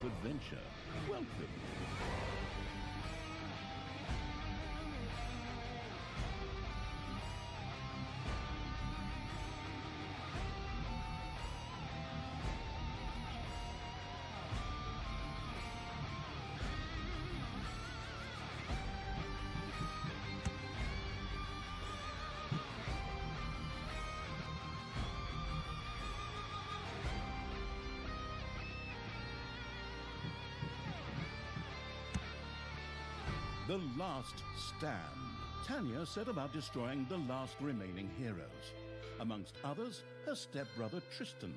adventure. Welcome. The Last Stand. Talia set about destroying the last remaining heroes. Amongst others, her stepbrother Tristan.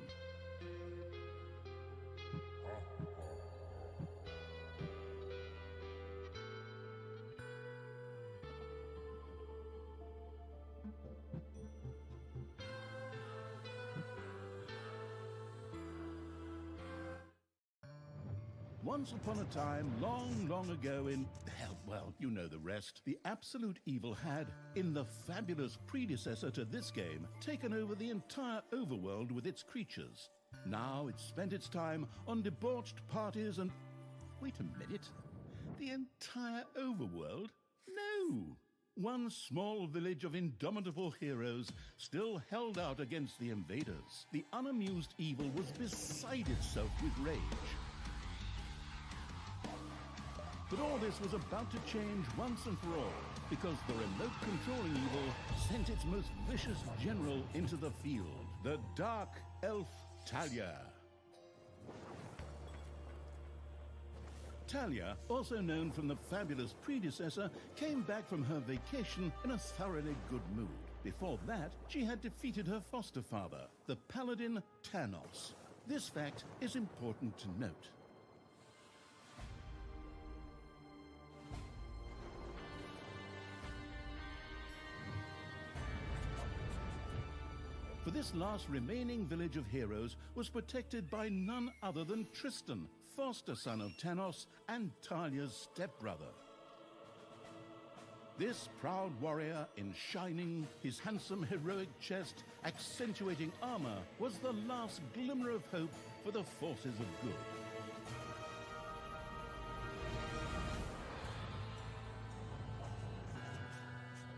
Once upon a time, long, long ago in, hell, well, you know the rest, the absolute evil had, in the fabulous predecessor to this game, taken over the entire overworld with its creatures. Now it spent its time on debauched parties and... Wait a minute. The entire overworld? No! One small village of indomitable heroes still held out against the invaders. The unamused evil was beside itself with rage. But all this was about to change once and for all, because the remote controlling evil sent its most vicious general into the field, the Dark Elf Talia. Talia, also known from the fabulous predecessor, came back from her vacation in a thoroughly good mood. Before that, she had defeated her foster father, the paladin Tanos. This fact is important to note. For this last remaining village of heroes was protected by none other than Tristan, foster son of Tanos and Talia's stepbrother. This proud warrior in shining, his handsome heroic chest accentuating armor, was the last glimmer of hope for the forces of good.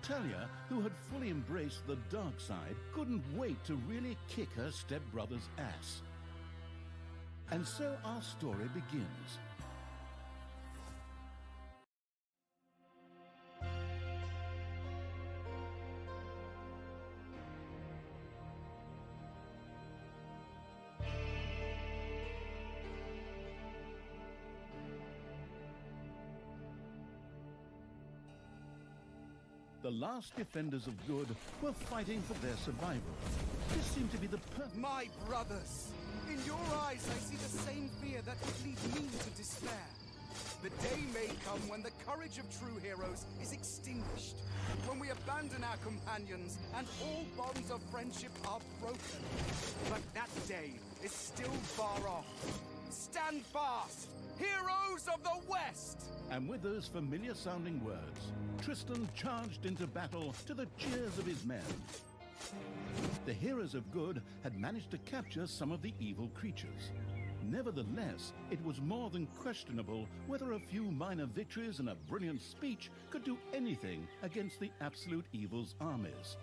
Talia, who had fully embraced the dark side, couldn't wait to really kick her stepbrother's ass. And so our story begins. The last defenders of good were fighting for their survival. This seemed to be the perfect... My brothers! In your eyes I see the same fear that would lead me to despair. The day may come when the courage of true heroes is extinguished, when we abandon our companions and all bonds of friendship are broken. But that day is still far off. Stand fast, heroes of the West! And with those familiar-sounding words, Tristan charged into battle to the cheers of his men. The heroes of good had managed to capture some of the evil creatures. Nevertheless, it was more than questionable whether a few minor victories and a brilliant speech could do anything against the absolute evil's armies.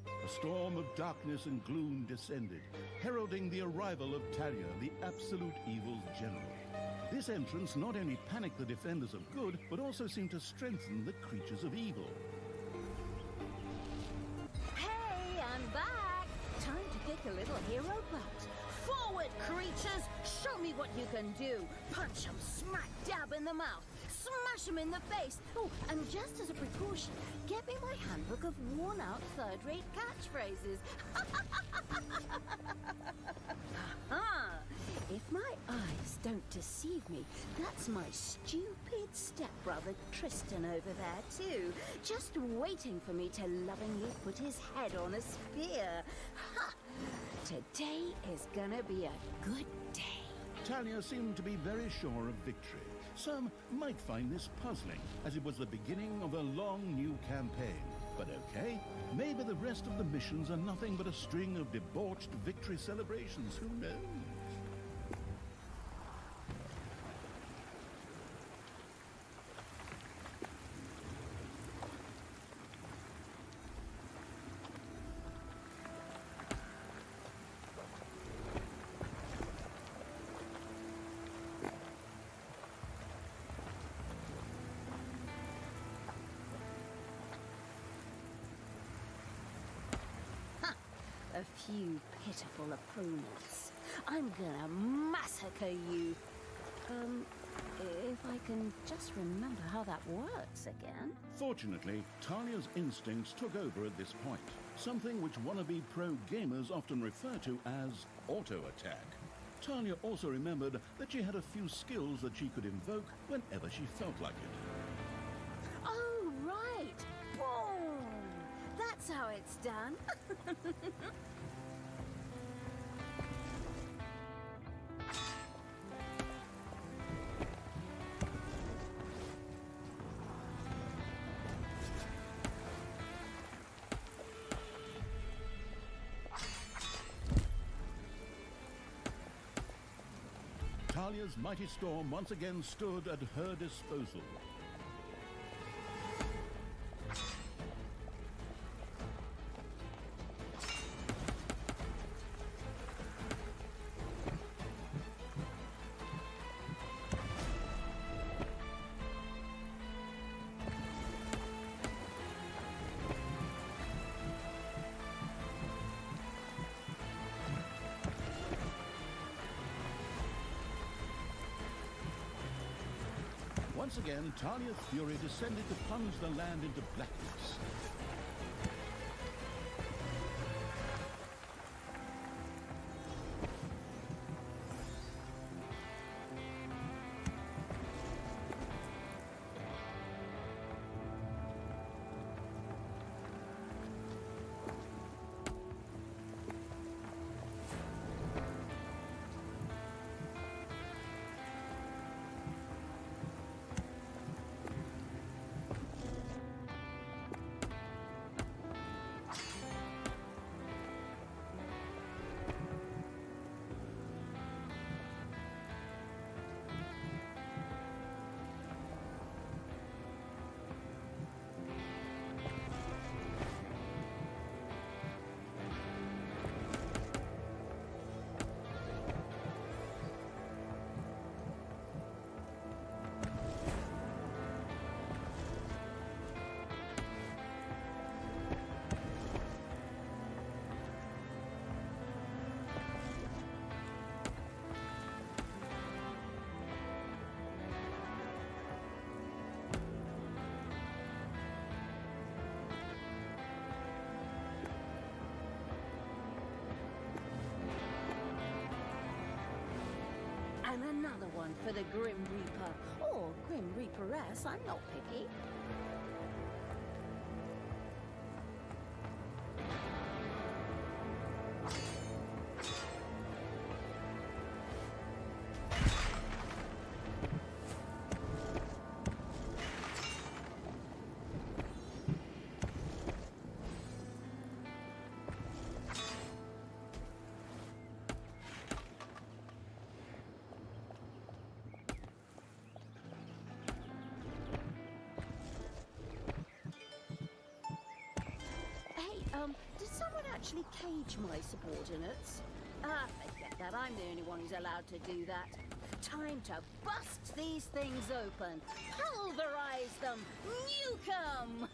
A storm of darkness and gloom descended, heralding the arrival of Talia, the absolute evil's general. This entrance not only panicked the defenders of good, but also seemed to strengthen the creatures of evil. Hey, I'm back! Time to kick a little hero butt. Forward, creatures! Show me what you can do! Punch 'em smack dab in the mouth! Smash 'em in the face! Oh, and just as a precaution, get me my handbook of worn-out third-rate catchphrases. Aha! If my eyes don't deceive me, that's my stupid stepbrother Tristan over there too, just waiting for me to lovingly put his head on a spear. Ha! Today is gonna be a good day. Talia seemed to be very sure of victory. Some might find this puzzling, as it was the beginning of a long new campaign. But okay, maybe the rest of the missions are nothing but a string of debauched victory celebrations, who knows? a few pitiful opponents. I'm gonna massacre you. If I can just remember how that works again. Fortunately, Talia's instincts took over at this point, something which wannabe pro gamers often refer to as auto-attack. Talia also remembered that she had a few skills that she could invoke whenever she felt like it. Oh, right! Boom! That's how it's done. Talia's mighty storm once again stood at her disposal. Once again, Talia's fury descended to plunge the land into blackness. And another one for the Grim Reaper. Or Grim Reaperess, I'm not picky. Did someone actually cage my subordinates? Forget that. I'm the only one who's allowed to do that. Time to bust these things open. Pulverize them. Nuke 'em!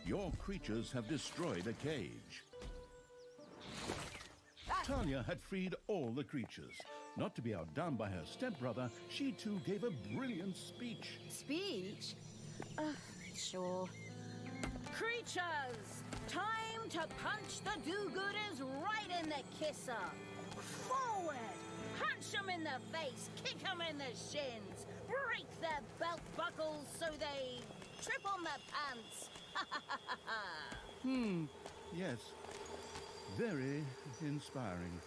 Your creatures have destroyed a cage. Talia had freed all the creatures. Not to be outdone by her stepbrother, she too gave a brilliant speech. Speech? Sure. Creatures! Time to punch the do-gooders right in the kisser! Forward! Punch them in the face, kick them in the shins, break their belt buckles so they trip on their pants! Yes, very inspiring.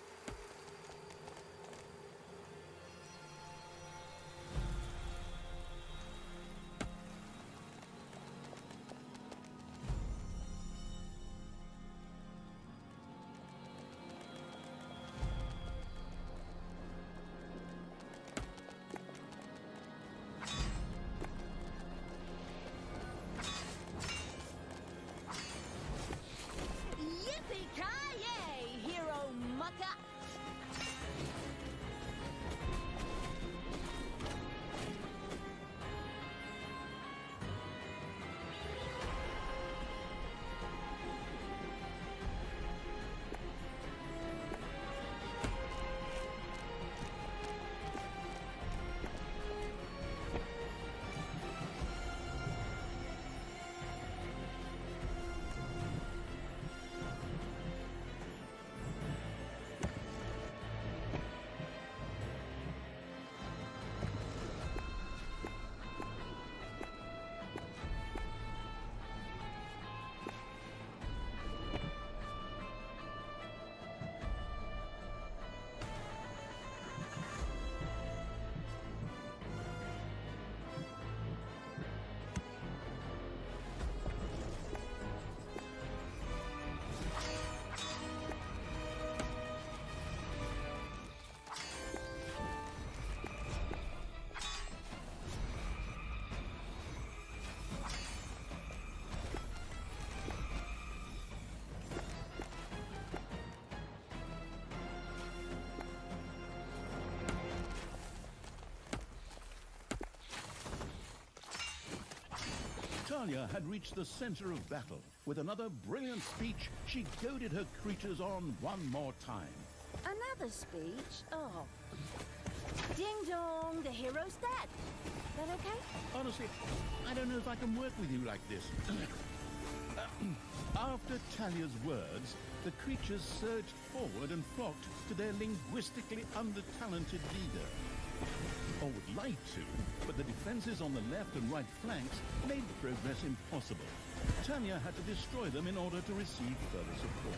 Talia had reached the center of battle. With another brilliant speech, she goaded her creatures on one more time. Another speech? Oh. Ding dong, the hero's dead. That okay? Honestly, I don't know if I can work with you like this. After Talia's words, the creatures surged forward and flocked to their linguistically under-talented leader. Or would like to, but the defenses on the left and right flanks made progress impossible. Talia had to destroy them in order to receive further support.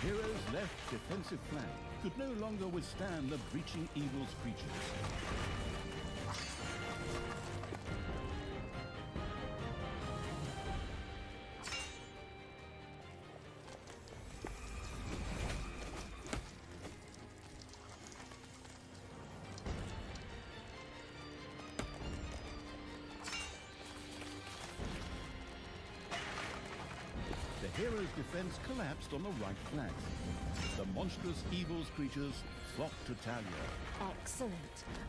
Heroes' left defensive flank could no longer withstand the breaching evil's creatures. The hero's defense collapsed on the right flank. The monstrous evil's creatures flocked to Talia. Excellent.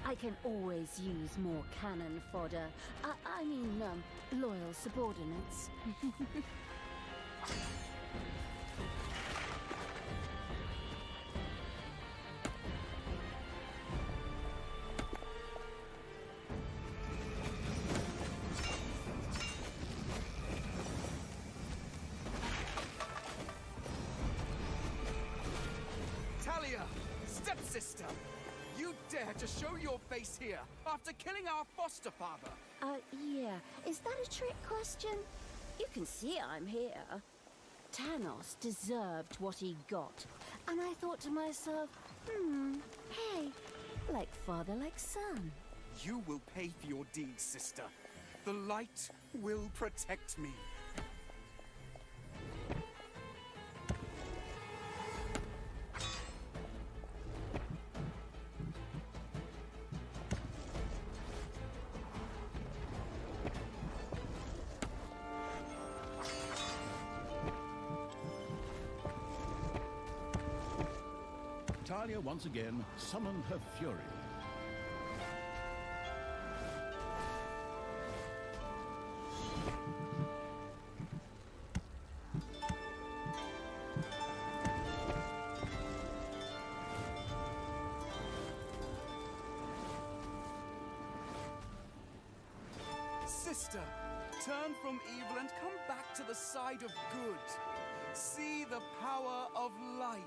I can always use more cannon fodder. I mean, loyal subordinates. Talia, stepsister, you dare to show your face here after killing our foster father? Yeah. Is that a trick question? You can see I'm here. Thanos deserved what he got. And I thought to myself, hey, like father, like son. You will pay for your deeds, sister. The light will protect me. Talia once again summoned her fury. Sister, turn from evil and come back to the side of good. See the power of light.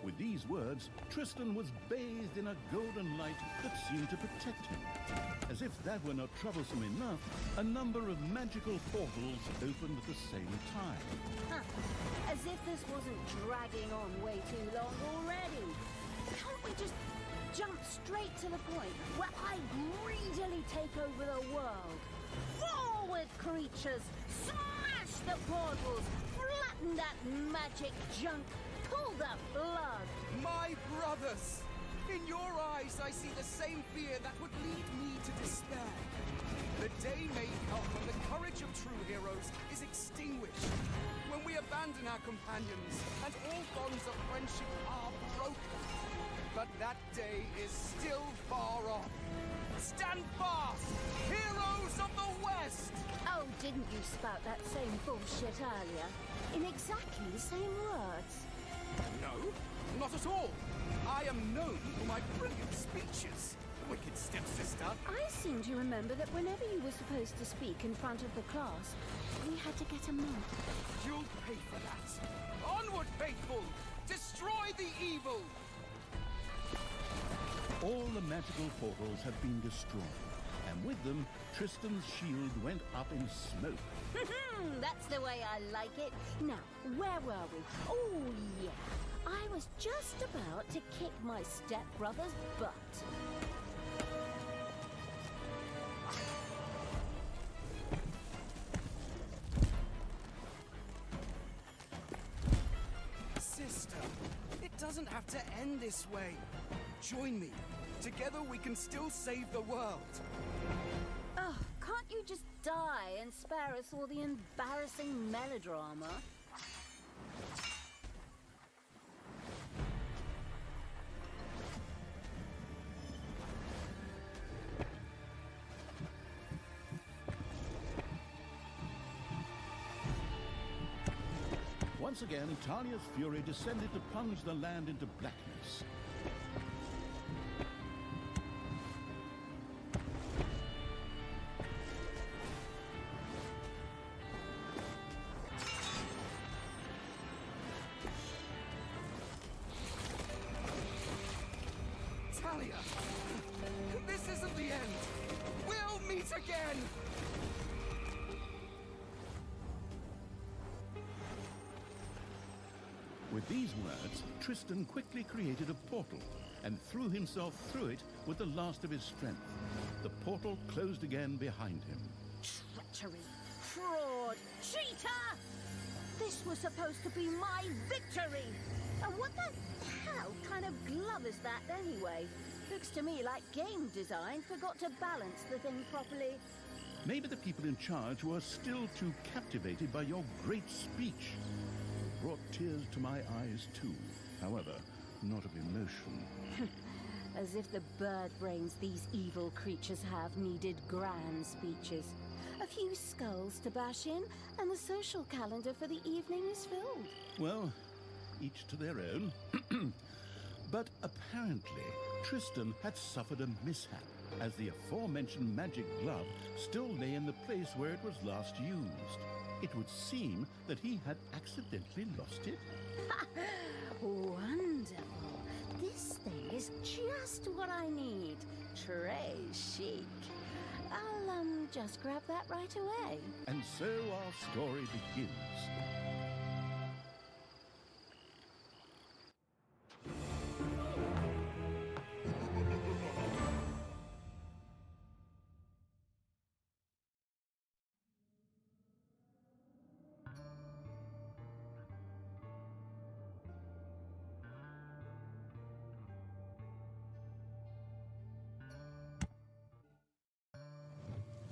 With these words, Tristan was bathed in a golden light that seemed to protect him. As if that were not troublesome enough, a number of magical portals opened at the same time. Huh. As if this wasn't dragging on way too long already. Can't we just jump straight to the point where I greedily take over the world? Forward, creatures! Smash the portals! Flatten that magic junk! Pull the plug! My brothers! In your eyes, I see the same fear that would lead me to despair. The day may come when the courage of true heroes is extinguished, when we abandon our companions and all bonds of friendship are broken. But that day is still far off. Stand fast, heroes of the West! Oh, didn't you spout that same bullshit earlier? In exactly the same words. No, not at all. I am known for my brilliant speeches, wicked stepsister. I seem to remember that whenever you were supposed to speak in front of the class, we had to get a mark. You'll pay for that. Onward, faithful! Destroy the evil! all the magical portals had been destroyed, and with them, Tristan's shield went up in smoke. That's the way I like it. Now, where were we? Oh, yeah. I was just about to kick my stepbrother's butt. Sister, it doesn't have to end this way. Join me. Together we can still save the world. Oh, can't you just die and spare us all the embarrassing melodrama? Once again, Talia's fury descended to plunge the land into blackness. Talia! This isn't the end! We'll meet again! With these words, Tristan quickly created a portal and threw himself through it with the last of his strength. The portal closed again behind him. Treachery! Fraud! Cheater! This was supposed to be my victory! And what the hell kind of glove is that anyway? Looks to me like game design forgot to balance the thing properly. Maybe the people in charge were still too captivated by your great speech. It brought tears to my eyes too, however, not of emotion. As if the bird brains these evil creatures have needed grand speeches. A few skulls to bash in, and the social calendar for the evening is filled. Well, each to their own. But apparently, Tristan had suffered a mishap, as the aforementioned magic glove still lay in the place where it was last used. It would seem that he had accidentally lost it. Wonderful. This thing is just what I need. Très chic. I'll, just grab that right away. And so our story begins.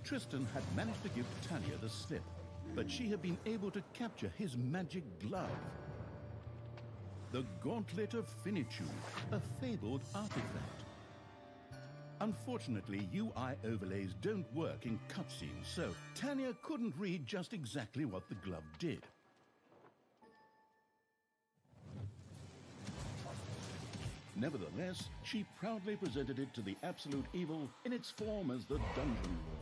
Tristan had managed to give Talia the slip, but she had been able to capture his magic glove. The Gauntlet of Finitude, a fabled artifact. Unfortunately, UI overlays don't work in cutscenes, so Talia couldn't read just exactly what the glove did. Nevertheless, she proudly presented it to the Absolute Evil in its form as the Dungeon Lord.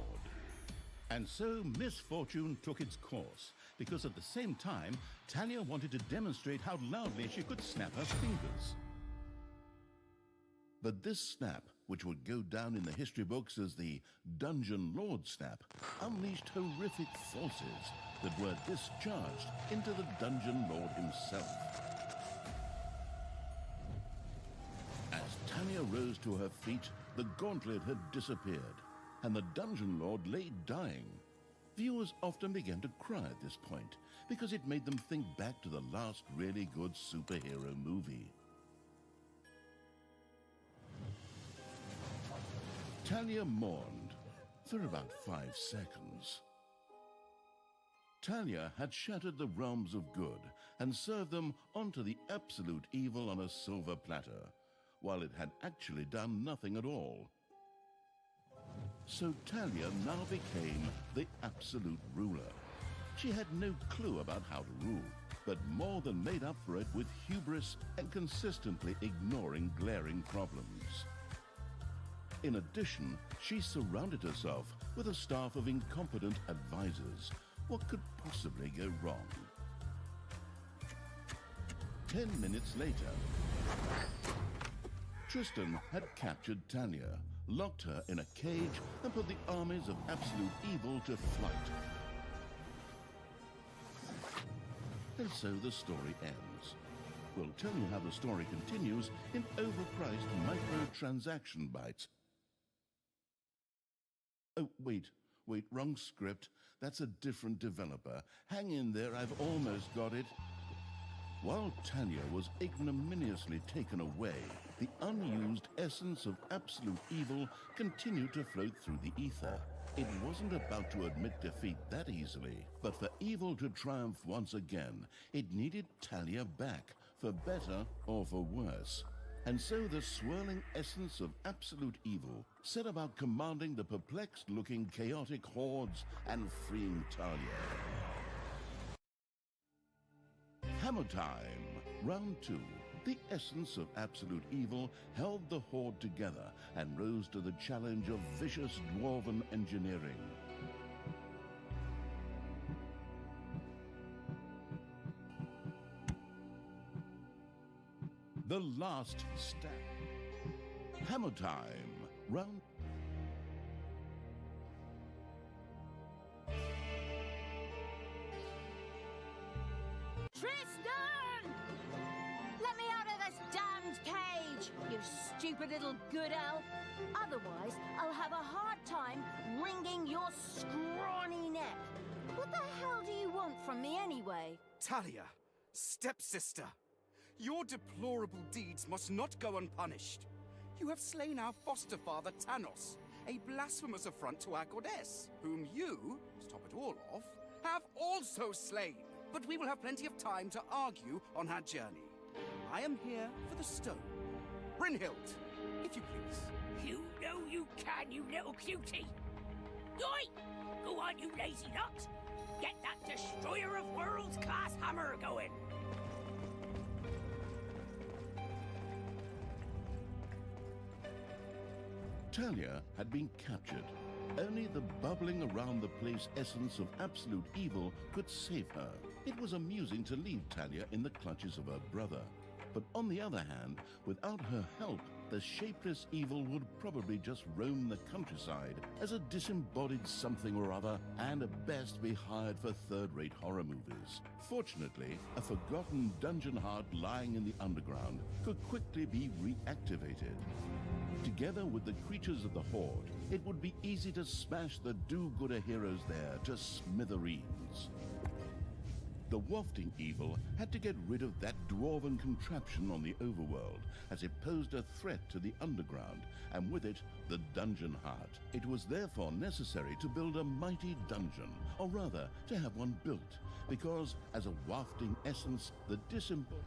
And so misfortune took its course, because at the same time, Talia wanted to demonstrate how loudly she could snap her fingers. But this snap, which would go down in the history books as the Dungeon Lord snap, unleashed horrific forces that were discharged into the Dungeon Lord himself. As Talia rose to her feet, the gauntlet had disappeared, and the Dungeon Lord lay dying. Viewers often began to cry at this point, because it made them think back to the last really good superhero movie. Talia mourned for about 5 seconds. Talia had shattered the realms of good and served them onto the Absolute Evil on a silver platter, while it had actually done nothing at all. So Talia now became the absolute ruler. She had no clue about how to rule, but more than made up for it with hubris and consistently ignoring glaring problems. In addition, she surrounded herself with a staff of incompetent advisors. What could possibly go wrong? 10 minutes later, Tristan had captured Talia, locked her in a cage, and put the armies of absolute evil to flight. And so the story ends. We'll tell you how the story continues in overpriced microtransaction bites. Oh, wait, wrong script. That's a different developer. Hang in there, I've almost got it. While Talia was ignominiously taken away, the unused essence of absolute evil continued to float through the ether. It wasn't about to admit defeat that easily, but for evil to triumph once again, it needed Talia back, for better or for worse. And so the swirling essence of absolute evil set about commanding the perplexed-looking chaotic hordes and freeing Talia. Hammer time, round 2. The essence of absolute evil held the horde together and rose to the challenge of vicious dwarven engineering. The last step. Hammer time, round... Tristan! Let me out of this damned cage, you stupid little good elf. Otherwise, I'll have a hard time wringing your scrawny neck. What the hell do you want from me anyway? Talia, stepsister, your deplorable deeds must not go unpunished. You have slain our foster father Tanos, a blasphemous affront to our goddess, whom you, to top it all off, have also slain. But we will have plenty of time to argue on our journey. I am here for the stone. Brynhild, if you please. You know you can, you little cutie. Oi! Go on, you lazy nuts. Get that destroyer of worlds class hammer going. Talia had been captured. Only the bubbling around the place essence of absolute evil could save her. It was amusing to leave Talia in the clutches of her brother. But on the other hand, without her help, the shapeless evil would probably just roam the countryside as a disembodied something or other, and at best be hired for third-rate horror movies. Fortunately, a forgotten dungeon heart lying in the underground could quickly be reactivated. Together with the creatures of the Horde, it would be easy to smash the do-gooder heroes there to smithereens. The wafting evil had to get rid of that dwarven contraption on the overworld, as it posed a threat to the underground, and with it, the dungeon heart. It was therefore necessary to build a mighty dungeon, or rather, to have one built, because as a wafting essence, the disembodied...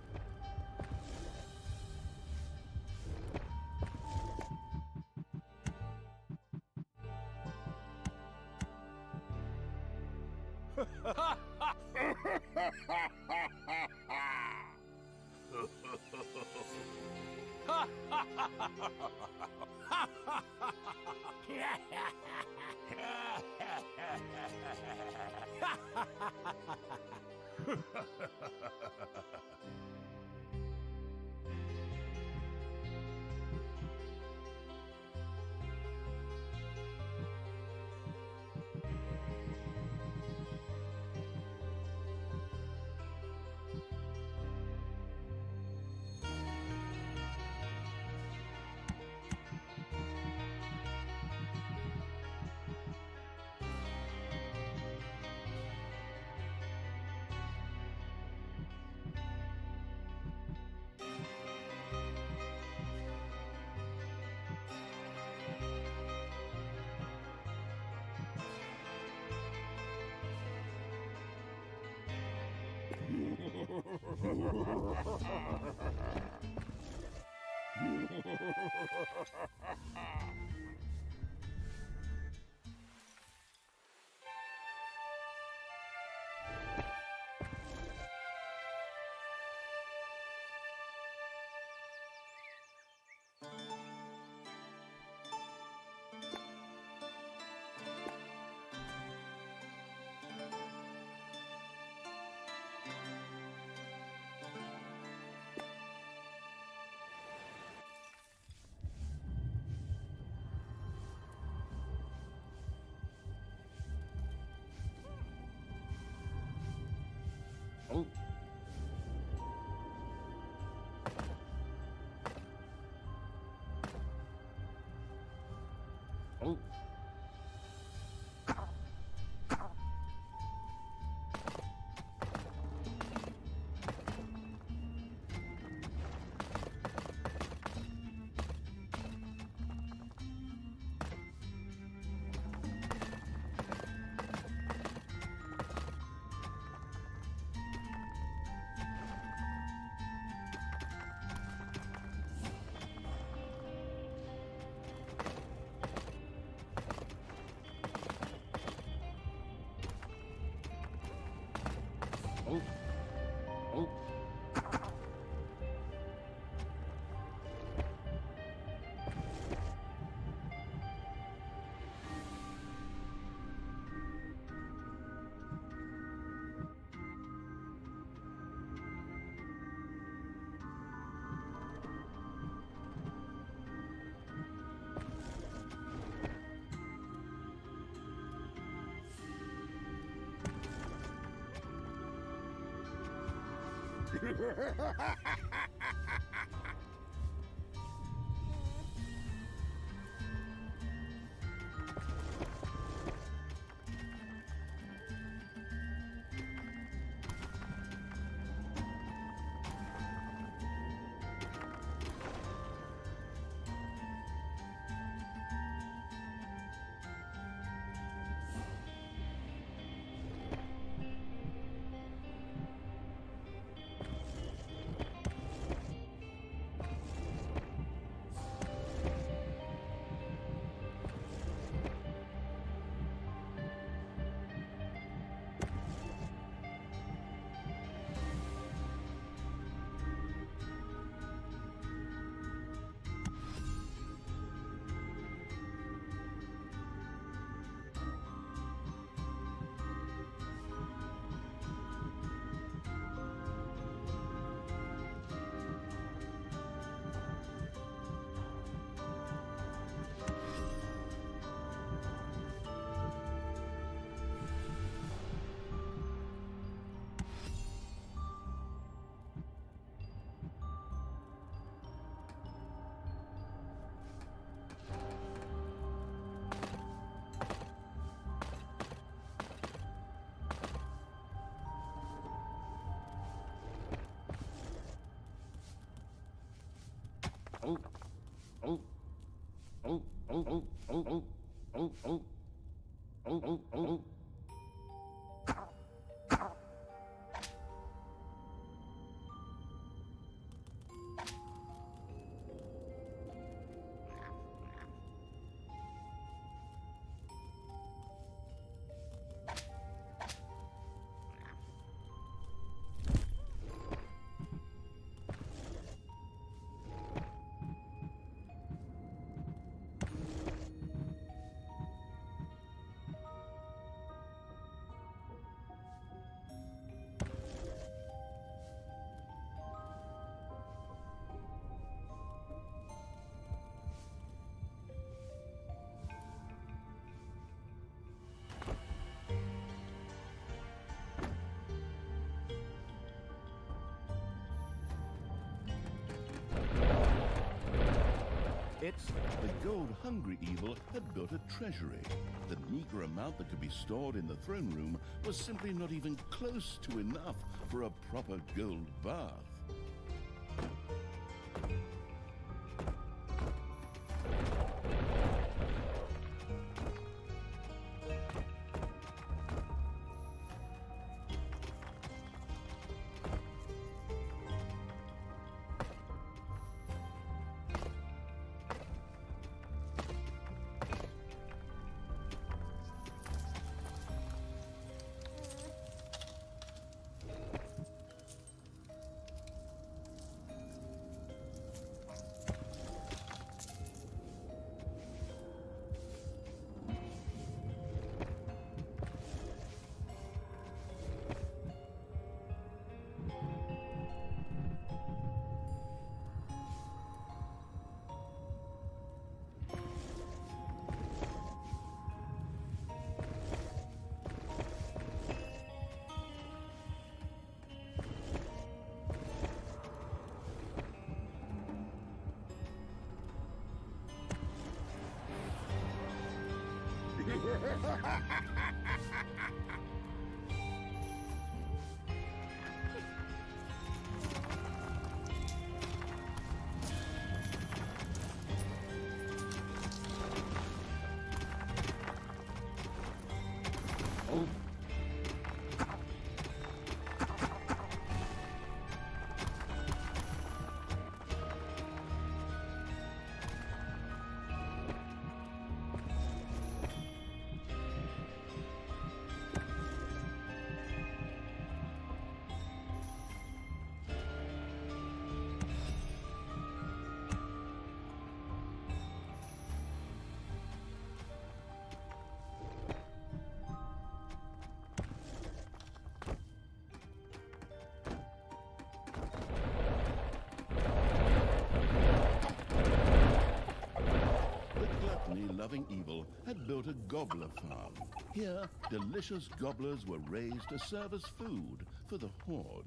It's the gold-hungry evil had built a treasury. The meager amount that could be stored in the throne room was simply not even close to enough for a proper gold bath. Loving Evil had built a gobbler farm. Here, delicious gobblers were raised to serve as food for the Horde.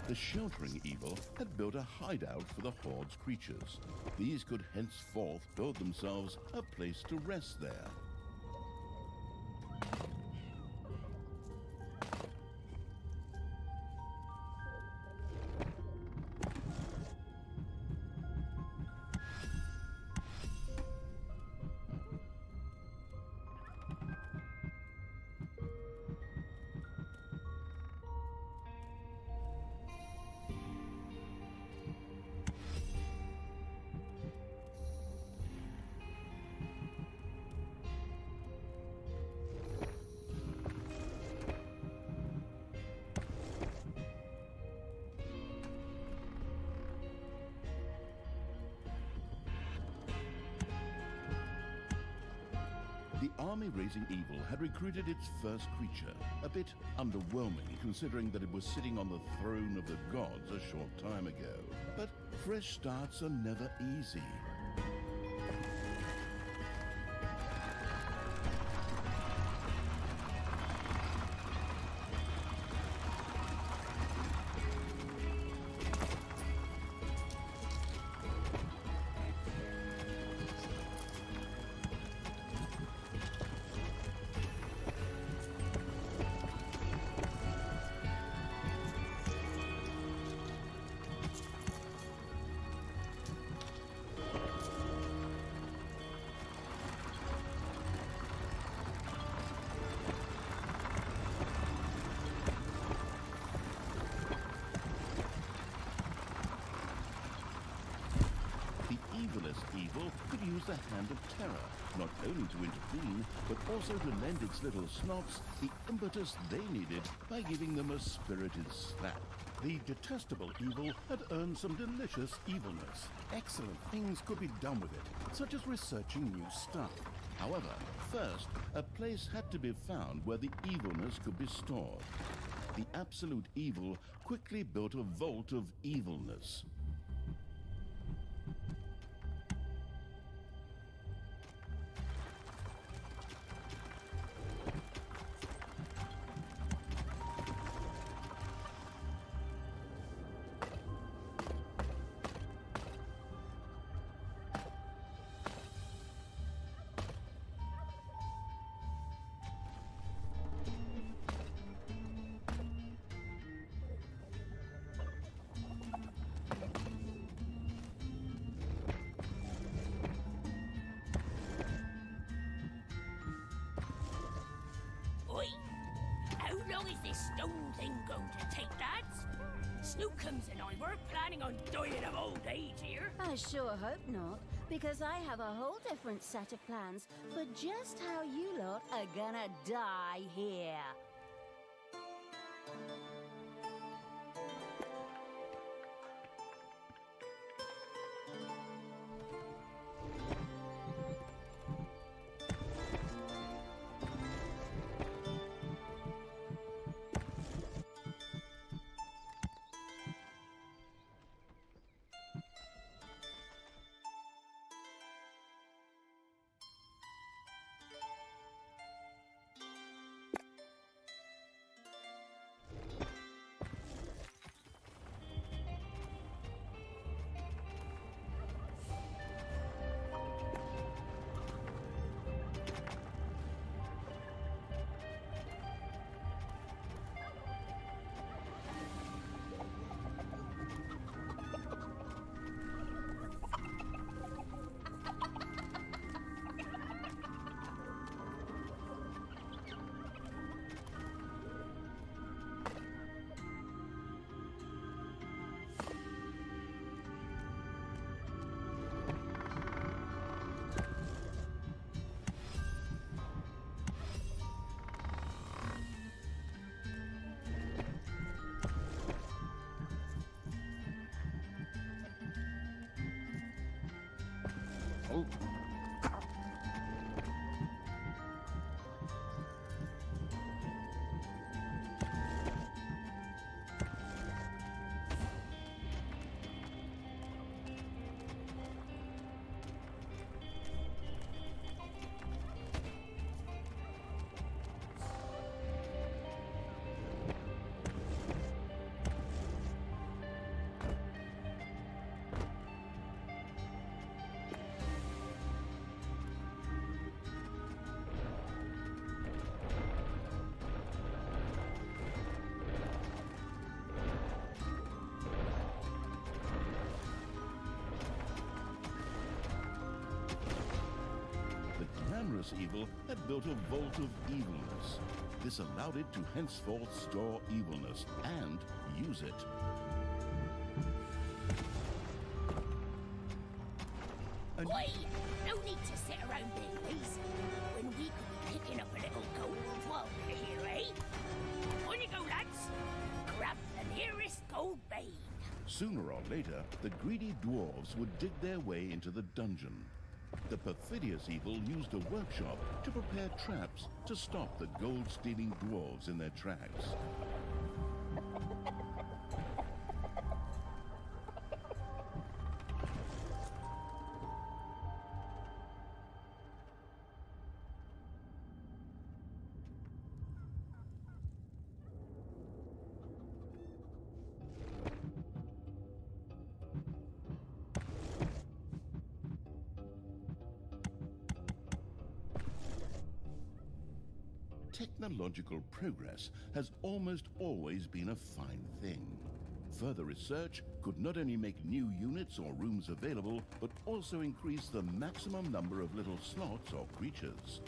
The Sheltering Evil had built a hideout for the Horde's creatures. These could henceforth build themselves a place to rest there. The army raising evil had recruited its first creature, a bit underwhelming considering that it was sitting on the throne of the gods a short time ago. But fresh starts are never easy. Evil could use the Hand of Terror, not only to intervene, but also to lend its little snots the impetus they needed by giving them a spirited slap. The detestable evil had earned some delicious evilness. Excellent things could be done with it, such as researching new stuff. However, first, a place had to be found where the evilness could be stored. The absolute evil quickly built a vault of evilness. Oi! How long is this stone thing going to take, lads? Snookums and I were planning on dying of old age here. I sure hope not, because I have a whole different set of plans for just how you lot are gonna die here. Oh. Glamorous Evil had built a vault of evilness. This allowed it to henceforth store evilness and use it. Oi! No need to sit around being lazy when we could be picking up a little gold while we're here, eh? On you go, lads! Grab the nearest gold vein. Sooner or later, the greedy dwarves would dig their way into the dungeon. The perfidious evil used a workshop to prepare traps to stop the gold-stealing dwarves in their tracks. Technological progress has almost always been a fine thing. Further research could not only make new units or rooms available, but also increase the maximum number of little slots or creatures.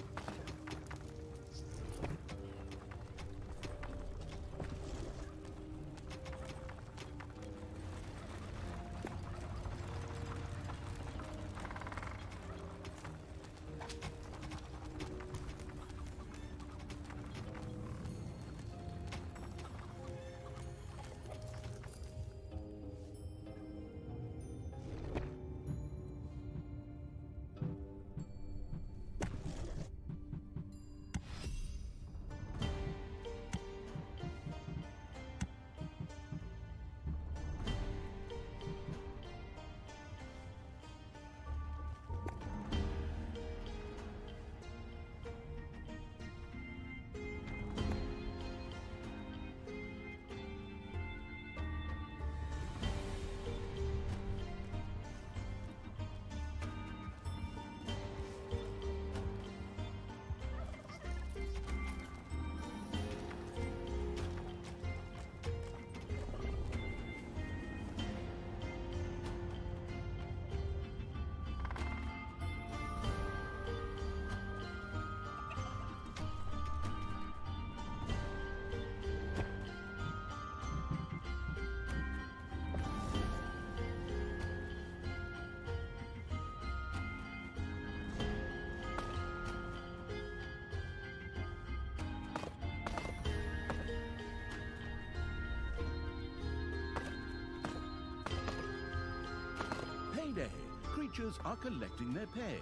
Payday! Creatures are collecting their pay.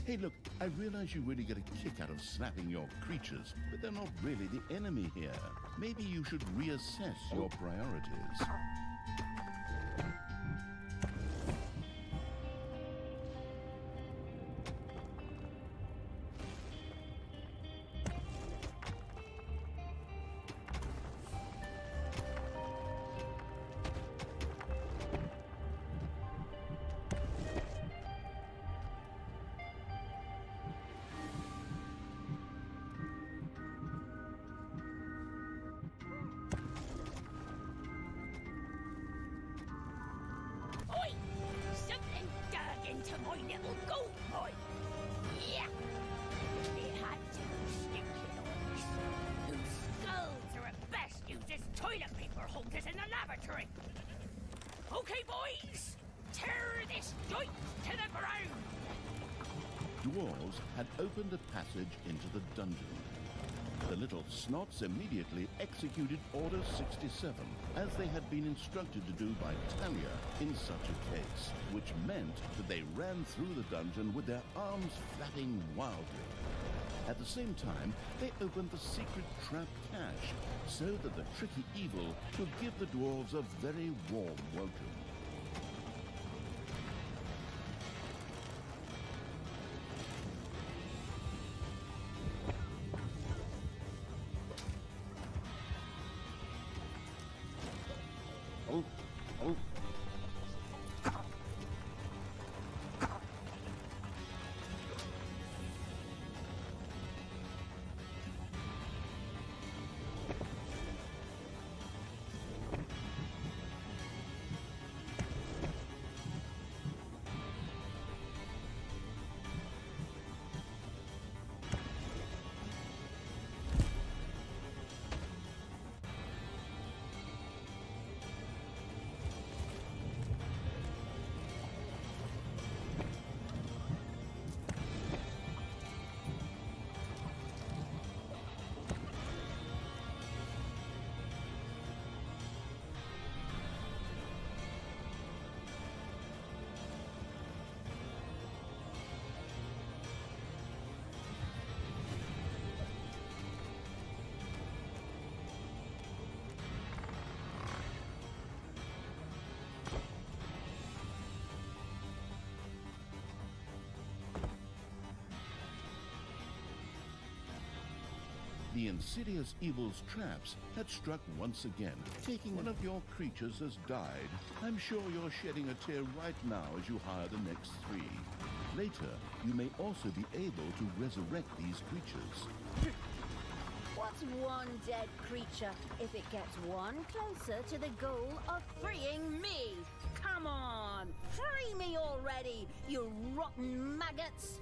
Hey, look, I realize you really get a kick out of snapping your creatures, but they're not really the enemy here. Maybe you should reassess your priorities. Oi! Something dug into my little gold mine. Yeah! It had two stupid orcs, whose skulls are at best used as toilet paper holders in the lavatory. Okay, boys! Tear this joint to the ground! Dwarves had opened a passage into the dungeon. The little snots immediately executed Order 67, as they had been instructed to do by Talia in such a case, which meant that they ran through the dungeon with their arms flapping wildly. At the same time, they opened the secret trap cache, so that the tricky evil could give the dwarves a very warm welcome. The insidious evil's traps had struck once again, taking one of your creatures has died. I'm sure you're shedding a tear right now as you hire the next 3. Later, you may also be able to resurrect these creatures. What's one dead creature if it gets one closer to the goal of freeing me? Come on! Free me already, you rotten maggots!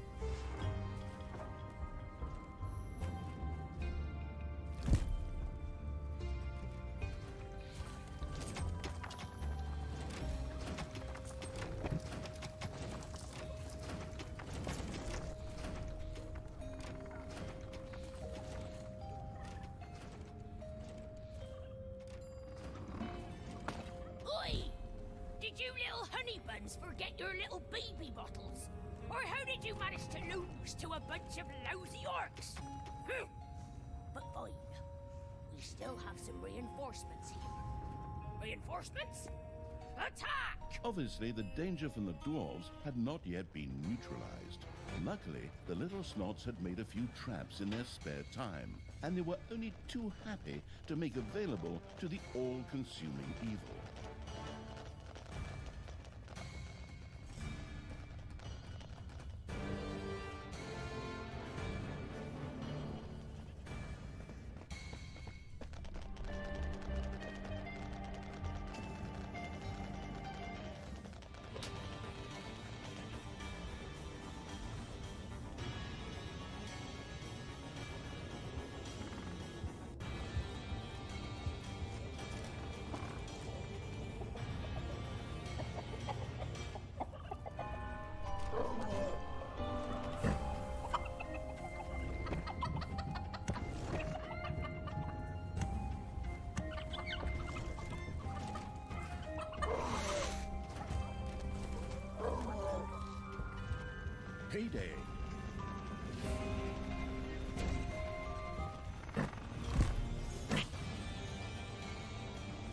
Oi! Did you little honey buns forget your little baby bottles? Or how did you manage to lose to a bunch of lousy orcs? But fine. We still have some reinforcements here. Reinforcements? Attack! Obviously, the danger from the dwarves had not yet been neutralized. Luckily, the little snots had made a few traps in their spare time, and they were only too happy to make available to the all-consuming evil. Payday.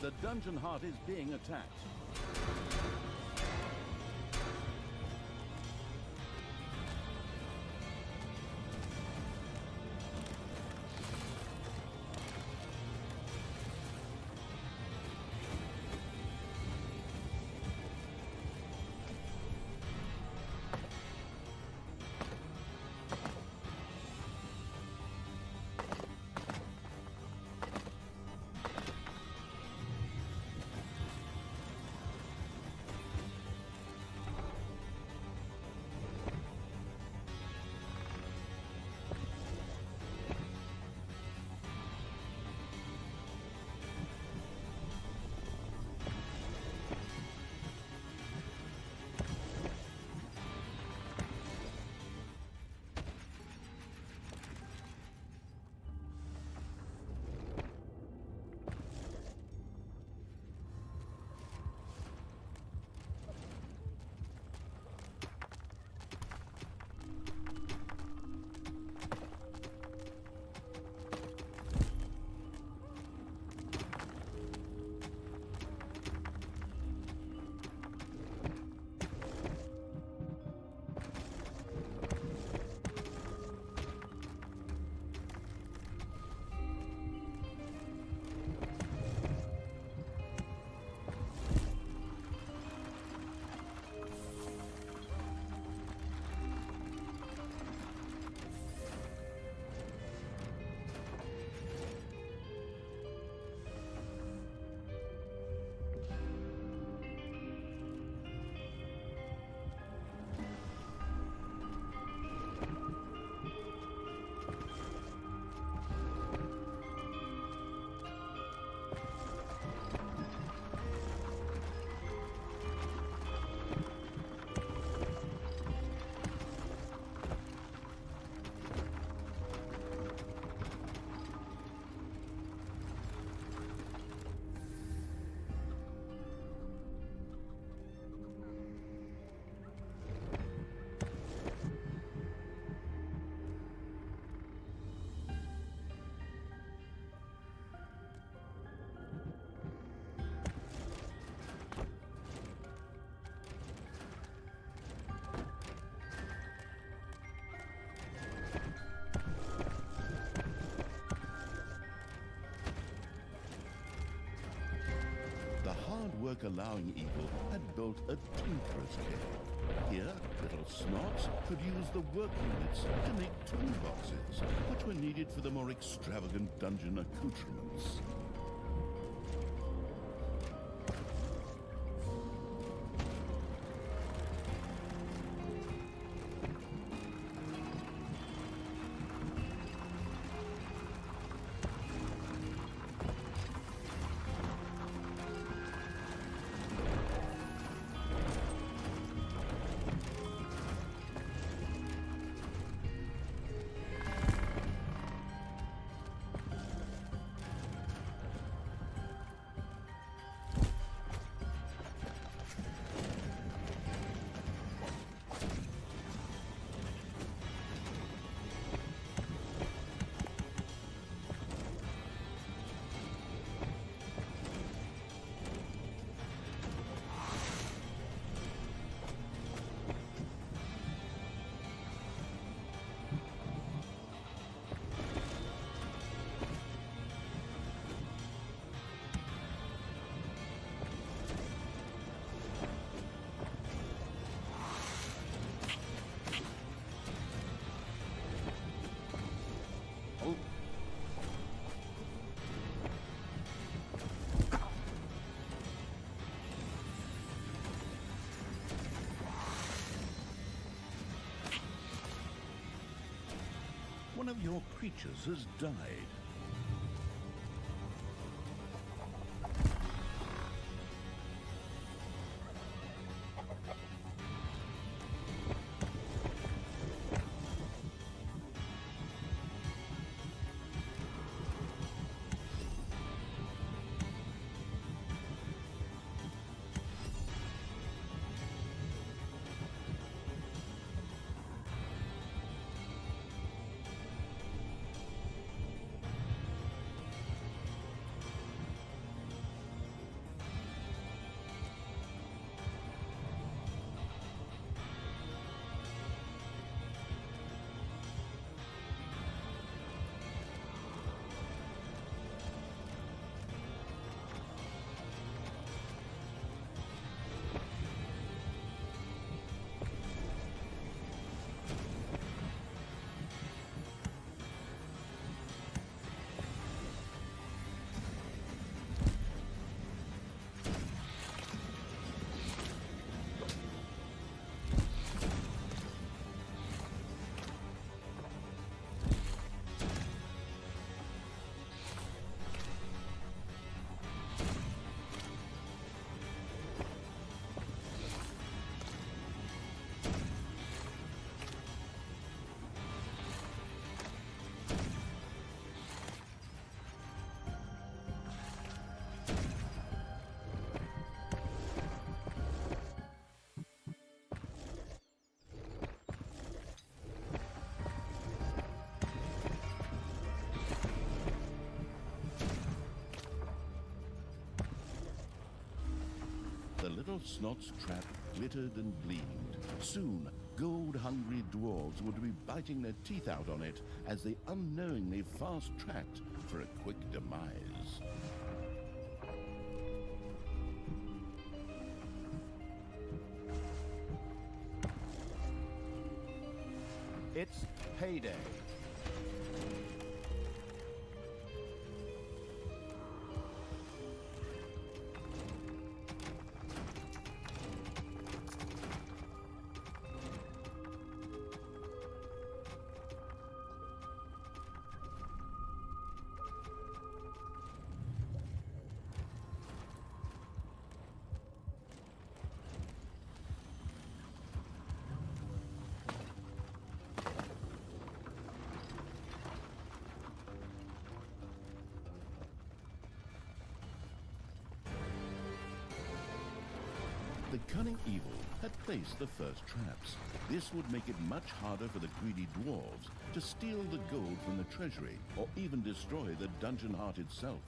The Dungeon Heart is being attacked. work-allowing evil had built a tinkerer's cave. Here, little snots could use the work units to make toolboxes, which were needed for the more extravagant dungeon accoutrements. One of your creatures has died. The little snot's trap glittered and gleamed. Soon, gold-hungry dwarves would be biting their teeth out on it as they unknowingly fast-tracked for a quick demise. It's payday. The cunning evil had placed the first traps. This would make it much harder for the greedy dwarves to steal the gold from the treasury or even destroy the dungeon heart itself.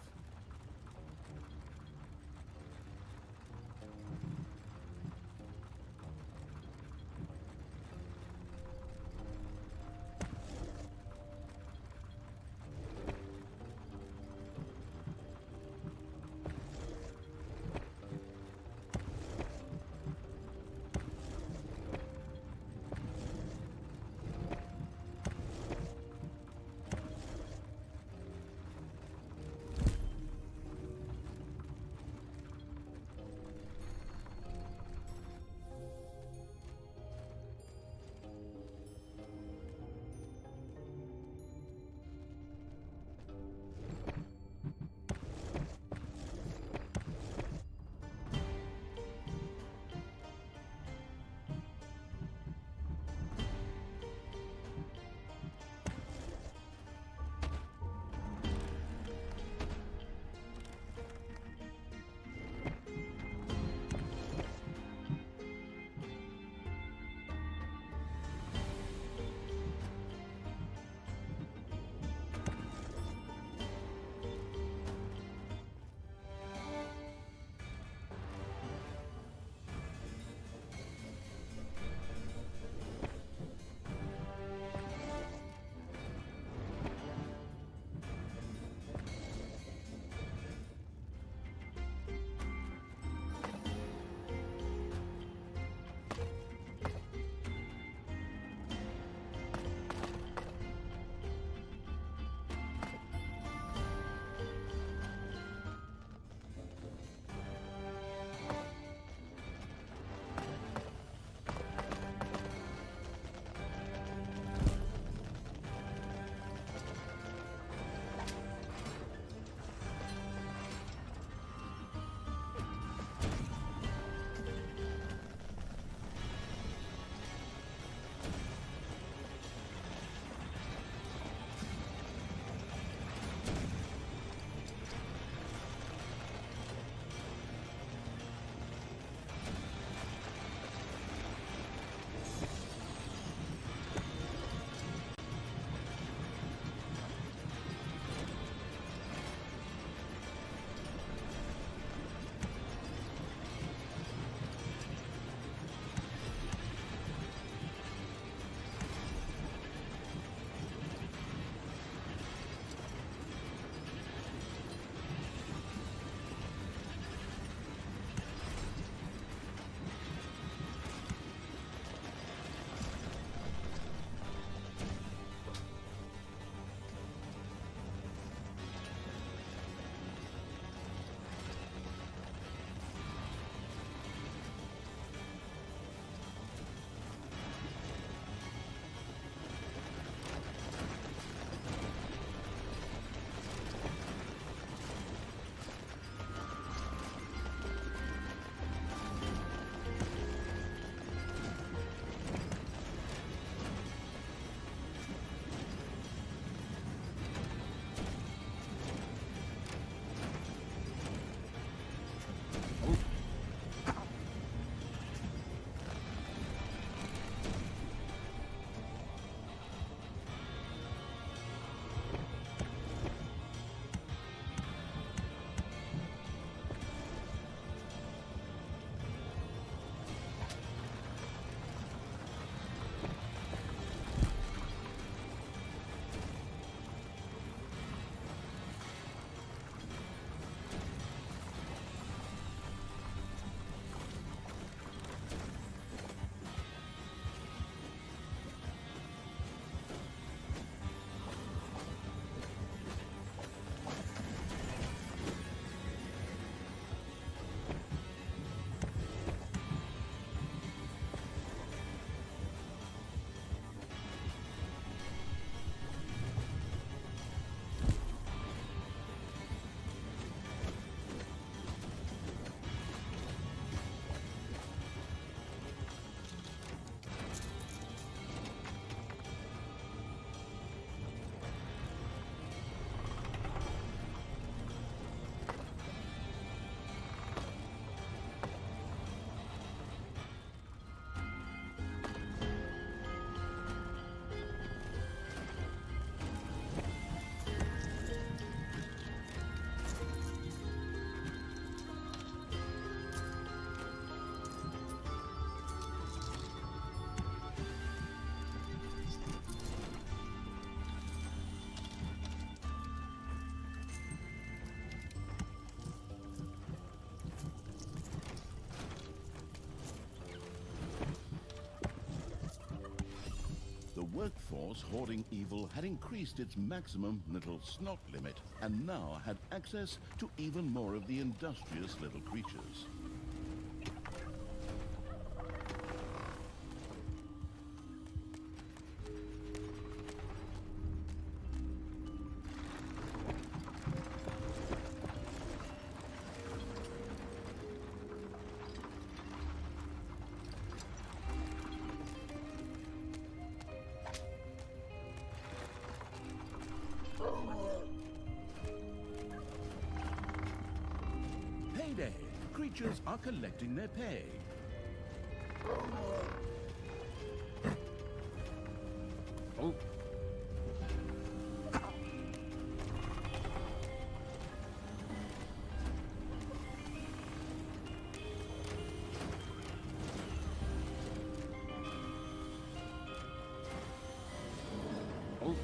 workforce hoarding evil had increased its maximum little snot limit and now had access to even more of the industrious little creatures. Payday! Creatures are collecting their pay. Oh. Oh.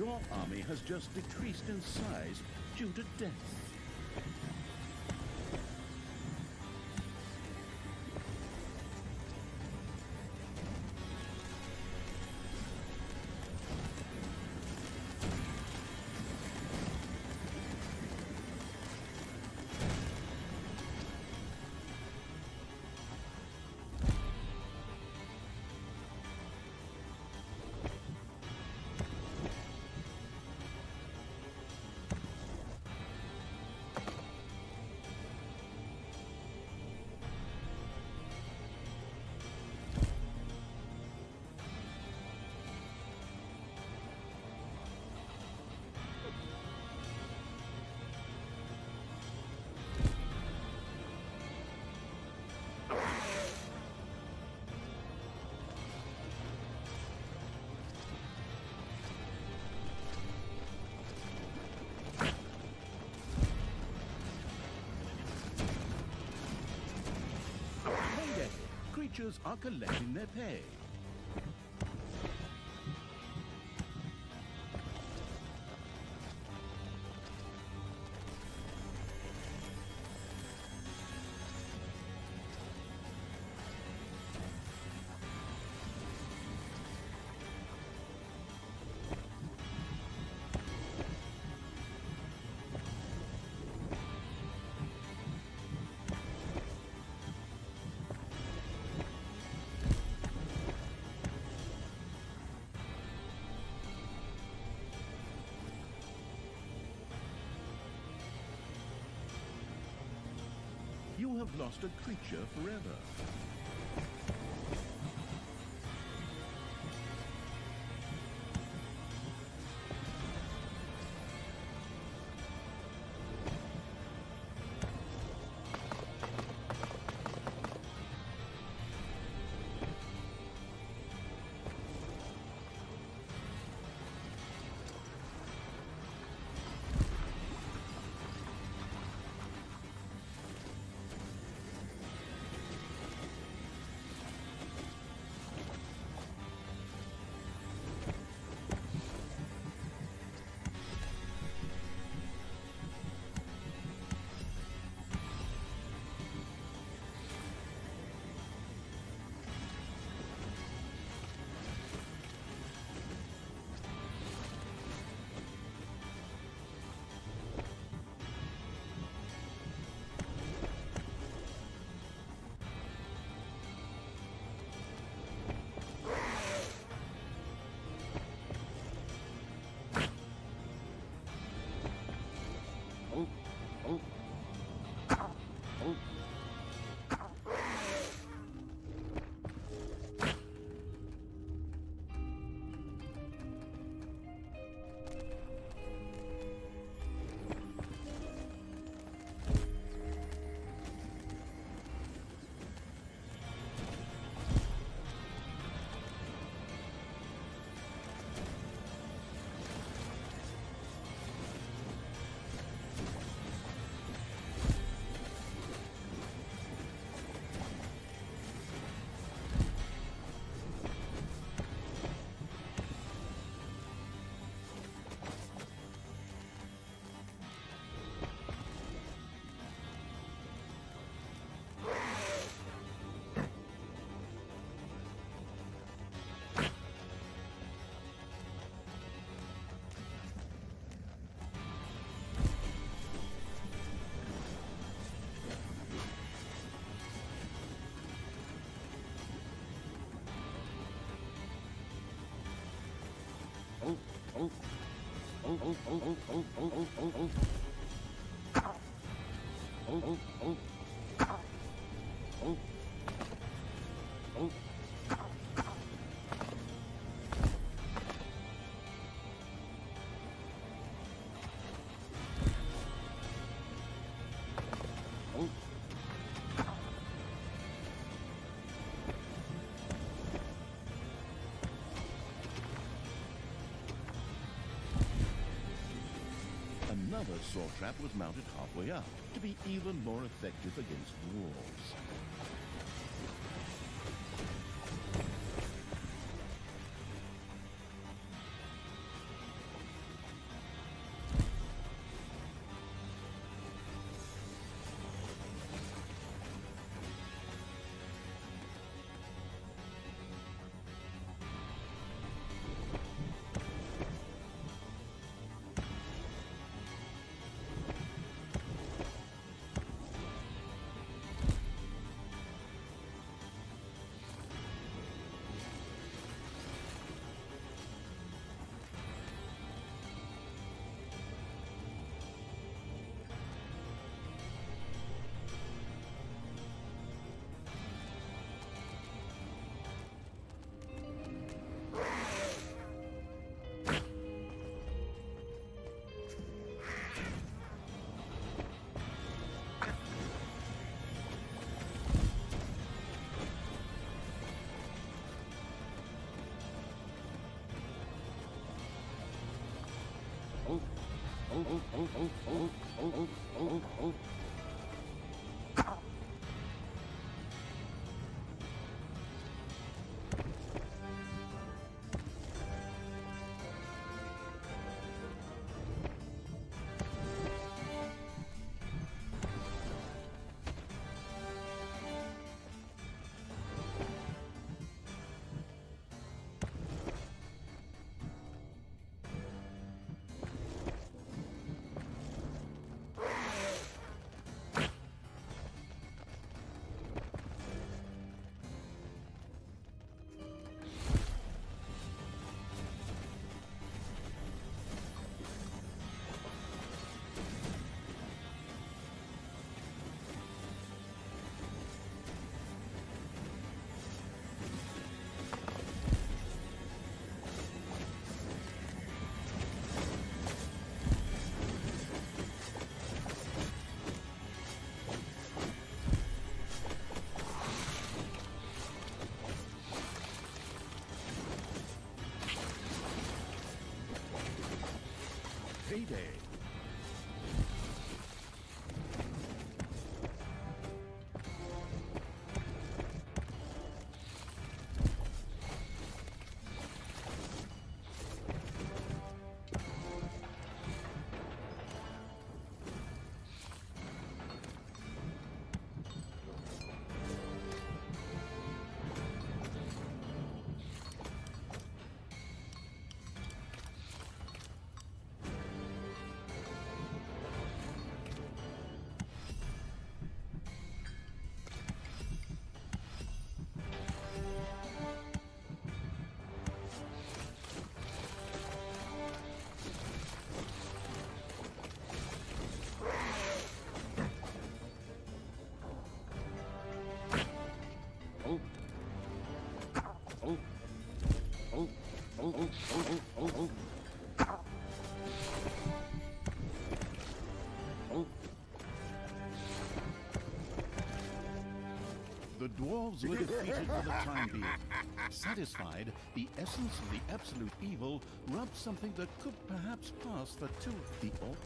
Your army has just decreased in size due to death. Payday! Creatures are collecting their pay. You have lost a creature forever. Another saw trap was mounted halfway up to be even more effective against wolves. Payday. The dwarves were defeated for the time being. Satisfied, the essence of the absolute evil rubbed something that could perhaps pass for two. The orc.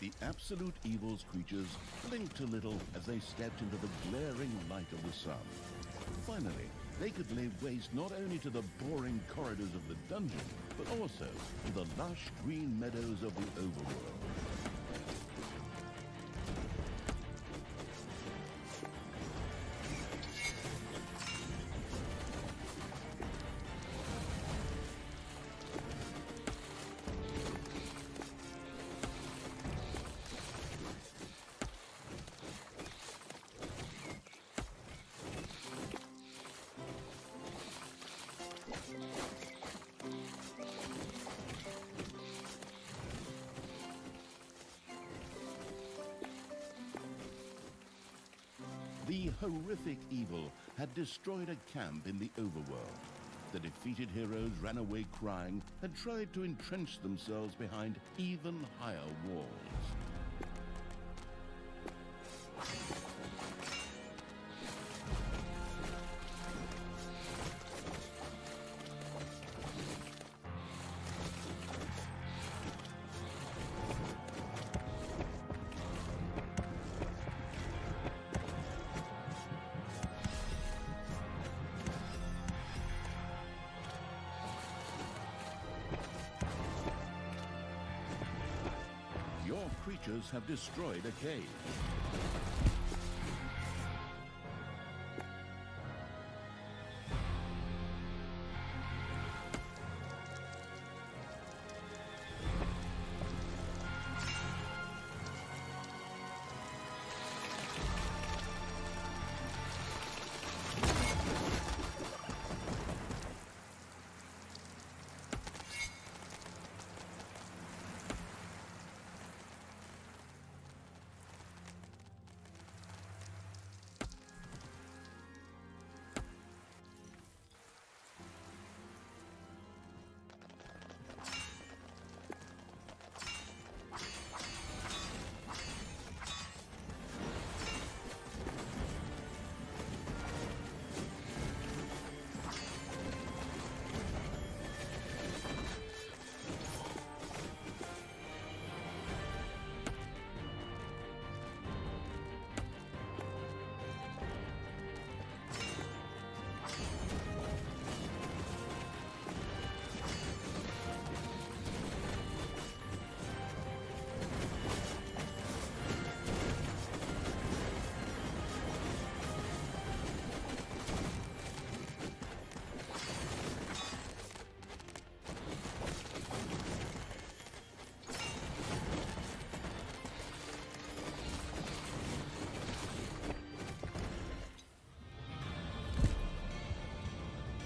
The absolute evil's creatures blinked a little as they stepped into the glaring light of the sun. Finally, they could lay waste not only to the boring corridors of the dungeon, but also to the lush green meadows of the overworld. The horrific evil had destroyed a camp in the overworld. The defeated heroes ran away crying and tried to entrench themselves behind even higher walls. Your creatures have destroyed a cave.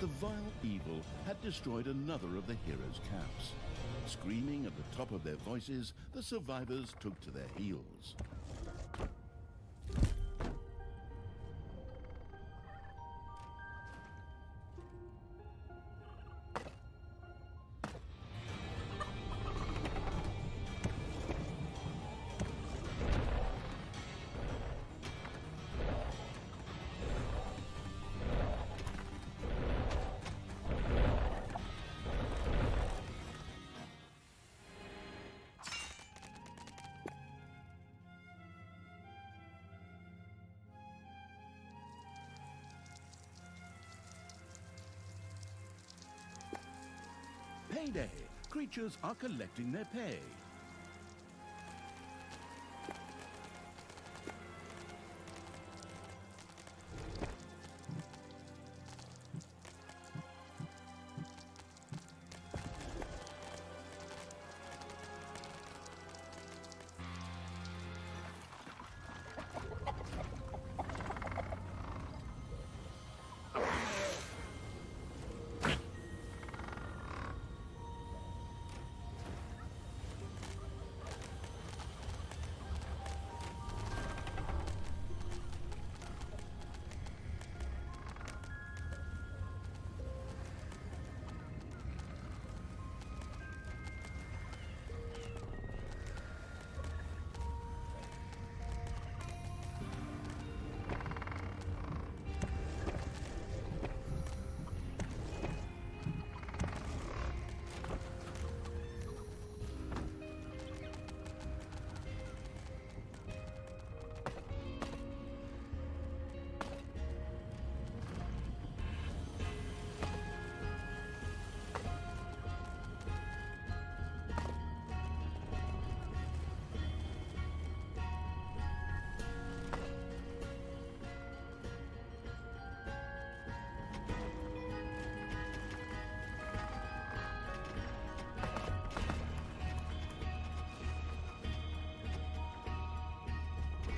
the vile evil had destroyed another of the heroes' camps. Screaming at the top of their voices, the survivors took to their heels. Payday! Creatures are collecting their pay.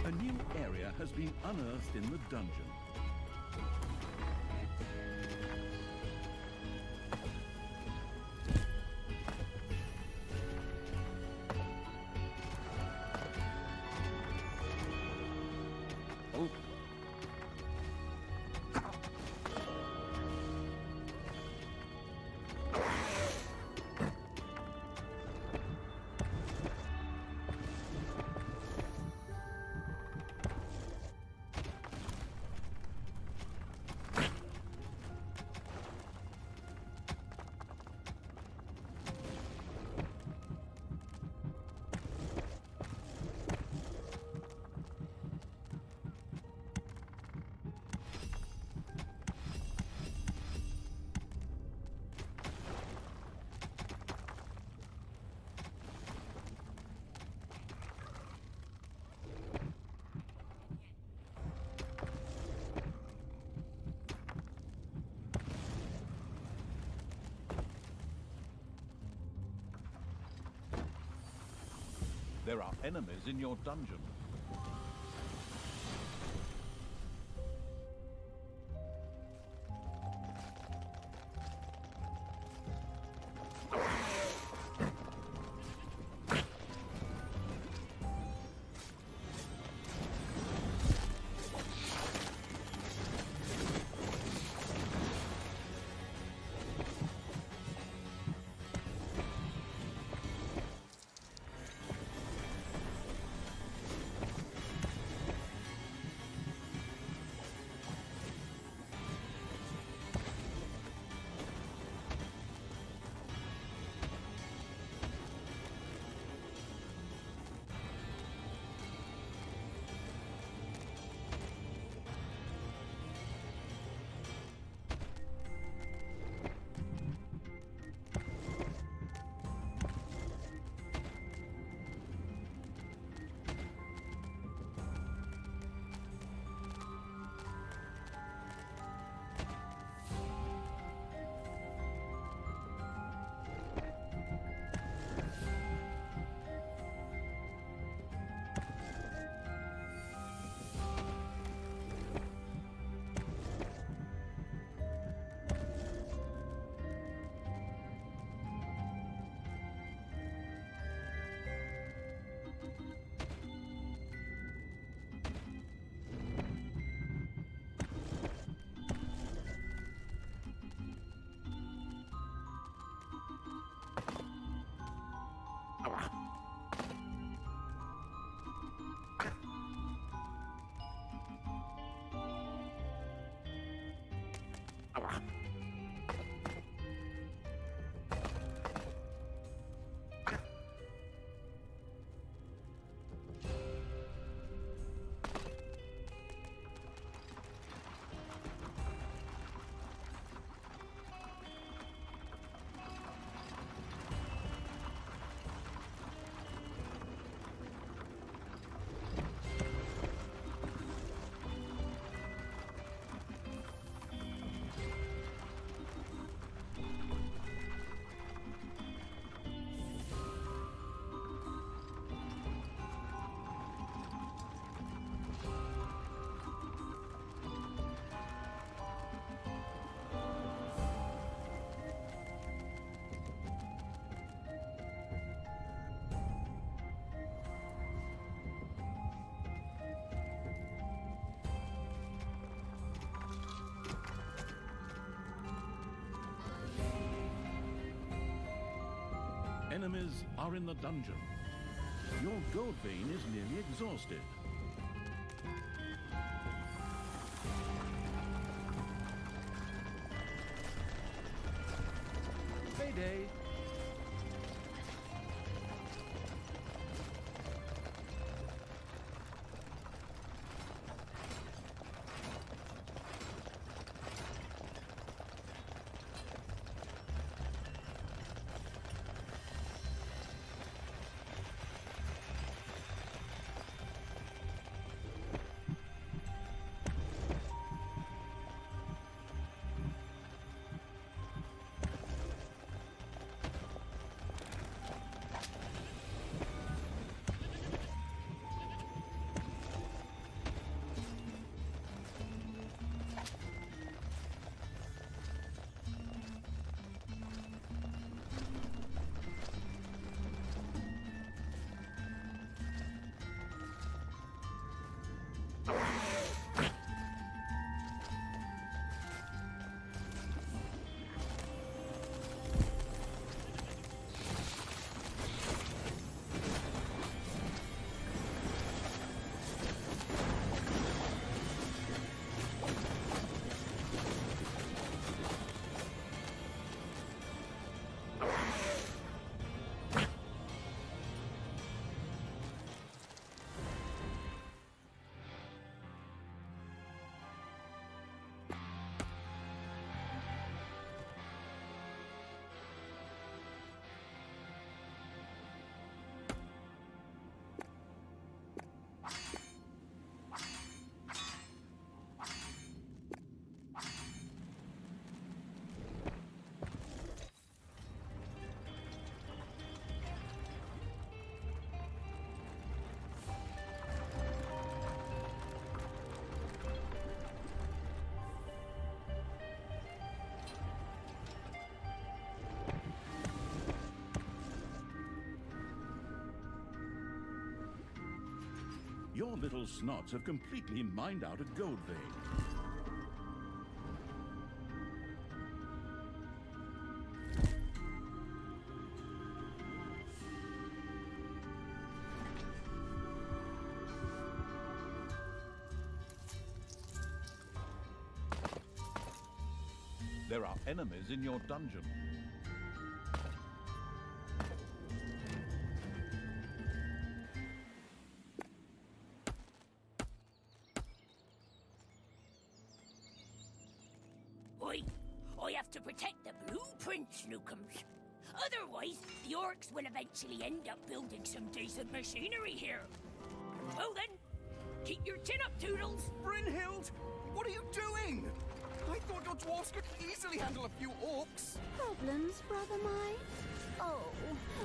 A new area has been unearthed in the dungeon. Oh. There are enemies in your dungeon. Enemies are in the dungeon. Your gold vein is nearly exhausted. Payday! Your little snots have completely mined out a gold vein. There are enemies in your dungeon. I have to protect the blueprint, Snookums. Otherwise, the orcs will eventually end up building some decent machinery here. Well then, keep your chin up, Toodles. Brynhild, what are you doing? I thought your dwarves could easily handle a few orcs. Problems, brother mine? Oh,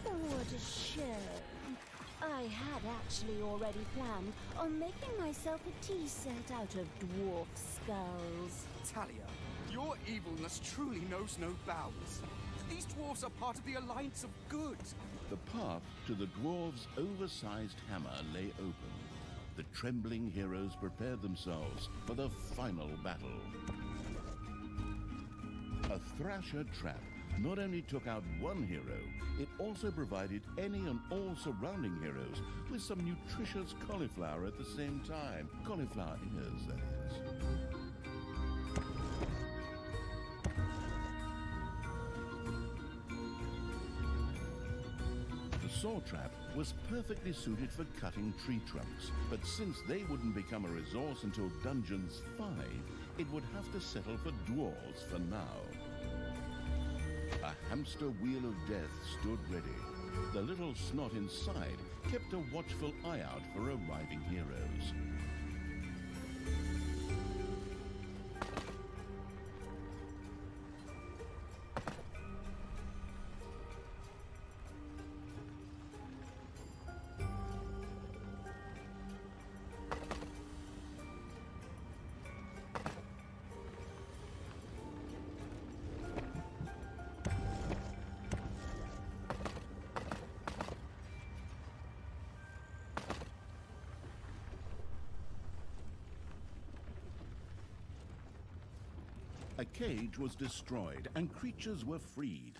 what a shame. I had actually already planned on making myself a tea set out of dwarf skulls. Talia, your evilness truly knows no bounds. These dwarves are part of the Alliance of Good. The path to the dwarves' oversized hammer lay open. The trembling heroes prepared themselves for the final battle. A Thrasher trap not only took out one hero, it also provided any and all surrounding heroes with some nutritious cauliflower at the same time. Cauliflower ears, that is. The saw trap was perfectly suited for cutting tree trunks, but since they wouldn't become a resource until Dungeons 5, it would have to settle for dwarves for now. A hamster wheel of death stood ready. The little snot inside kept a watchful eye out for arriving heroes. A cage was destroyed and creatures were freed.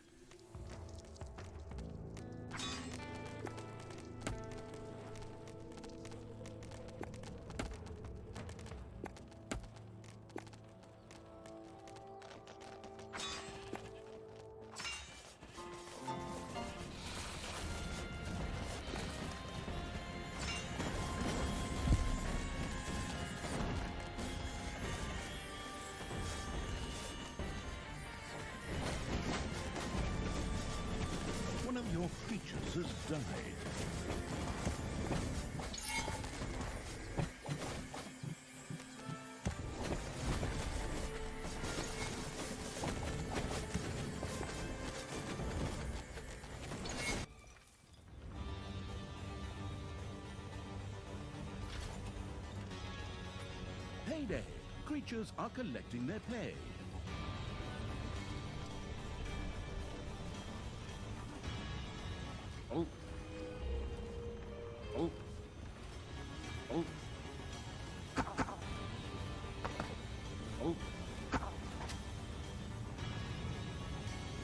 creatures has died. Payday! Creatures are collecting their pay. Oh. Oh. Oh. Oh.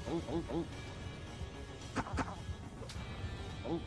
Oh, oh, oh. Oh.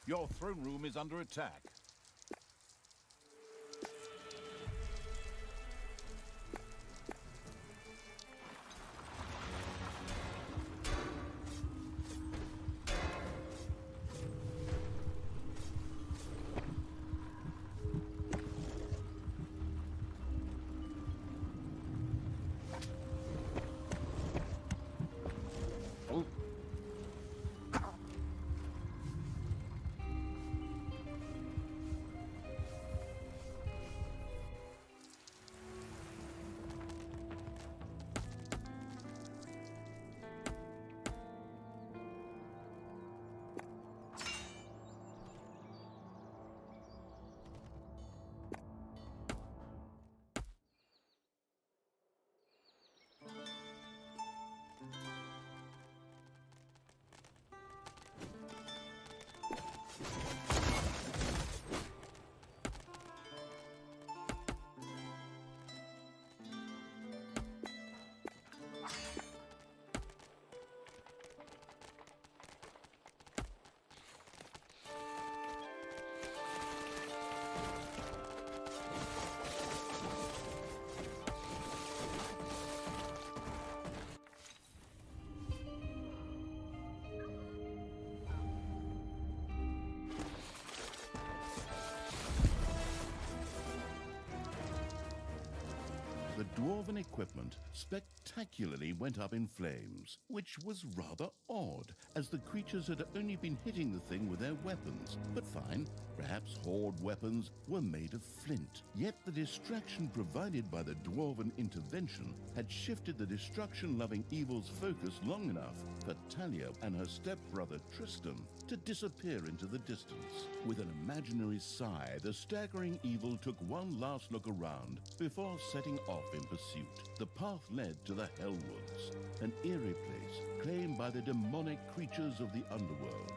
Your throne room is under attack. Oh. The dwarven equipment spectacularly went up in flames, which was rather odd, as the creatures had only been hitting the thing with their weapons. But fine, perhaps horde weapons were made of flint. Yet the distraction provided by the dwarven intervention had shifted the destruction-loving evil's focus long enough for Talia and her stepbrother Tristan to disappear into the distance. With an imaginary sigh, the staggering evil took one last look around before setting off in pursuit. The path led to the Hellwoods, an eerie place claimed by the demonic creatures of the underworld.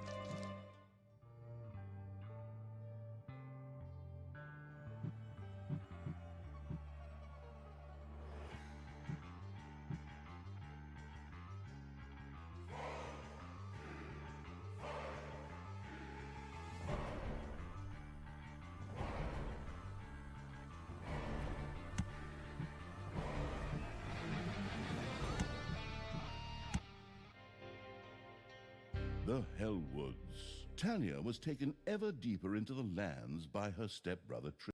The Hellwoods. Talia was taken ever deeper into the lands by her stepbrother Tristan.